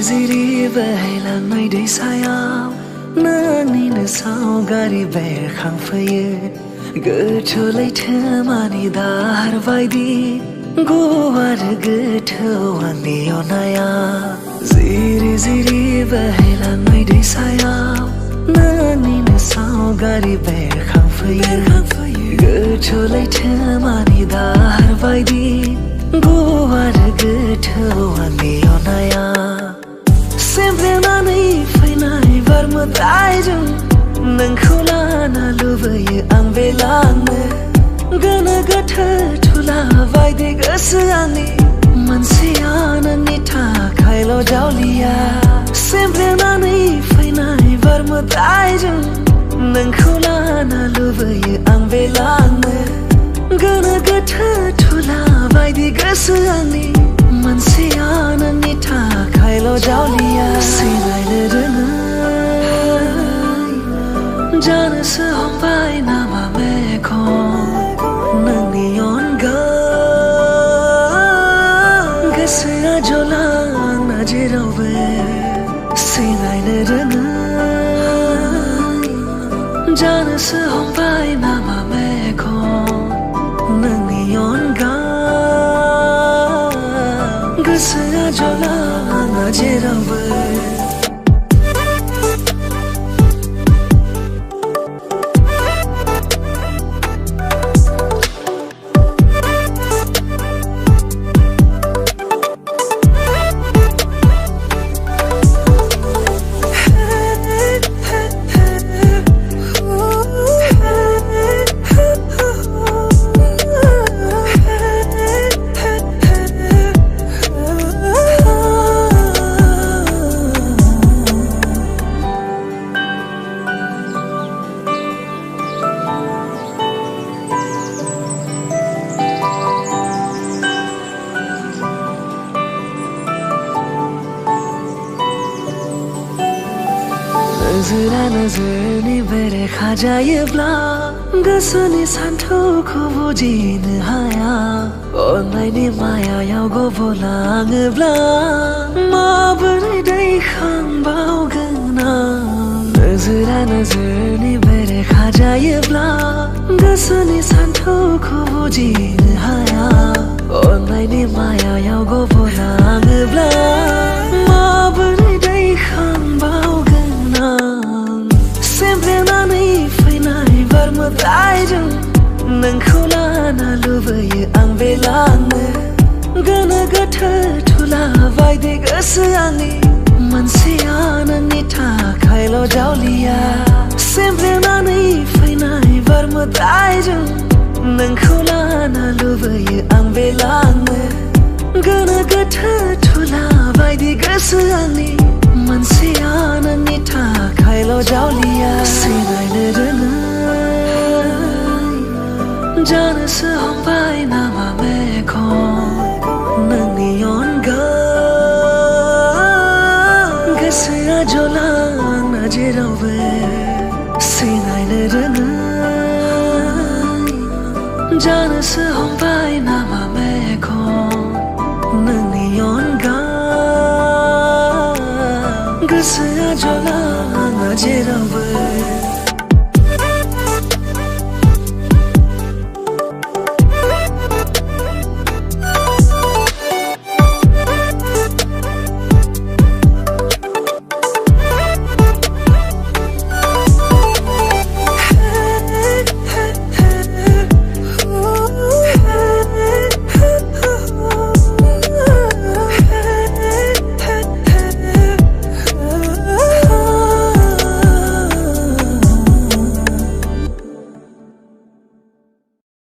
जिरि बोहैलांनाय दैसायाव नोंनिनो सावगारि बेरखांफैयो गोथौ लैथोमानि दाहार बायदि गुवार गोथौ आंनि अननाया जिरि जिरि बोहैलांनाय दैसायाव नोंनिनो सावगारि बेरखांफैयो गोथौ लैथोमानि दाहार बायदि गुवार गोथौ आंनि अननाया सेमफ्लेनानै फैनाय बार मोदायजों नोंखौ लाना लुबैयो आं बेलांनो गोनो गोथो थुला बायदि गोसो आंनि मोनसेया नोंनि थाखायल' जावलिया सेमफ्लेनानै फैनाय बार मोदायजों नोंखौ लाना लुबैयो आं बेलांनो गोनो गोथो थुला बायदि गोसो आंनि मोनसेया नोंनि थाखायल' जावलिया सिनायनो रोङै जानोसो हमबाय नामा मेगन नोंनि अनगा गोसोआ जला आंना जेरावबो सिनायनो रोङै जानोसो हमबाय नामा मेगन नोंनि अनगा गोसोआ जला आंना जेरावबो नोजोरा नोजोरनि बेरेखा जायोब्ला गोसोनि सानथौखौ बुजिनो हाया अननायनि मायायाव गब'लाङोब्ला माबोरै दैखांबावगोन आं नोजोरा नोजोरनि बेरेखा जायोब्ला गोसोनि सानथौखौ बुजिनो हाया अननायनि मायायाव गब'लाङोब्ला माबोरै दैखांबावगोन सेमफ्लेनानै फैनाय बार मोदायजों नोंखौ लाना लुबैयो आं बेलांनो गोनो गोथो थुला बायदि गोसो आंनि मोनसेया नोंनि थाखायल' जावलिया सेमफ्लेनानै फैनाय बार मोदायजों नोंखौ लाना लुबैयो आं बेलांनो गोनो गोथो थुला बायदि गोसो आंनि मोनसेया नोंनि थाखायल' जावलिया सिनायनो रोङै जानोसो हमबाय नामा मेगन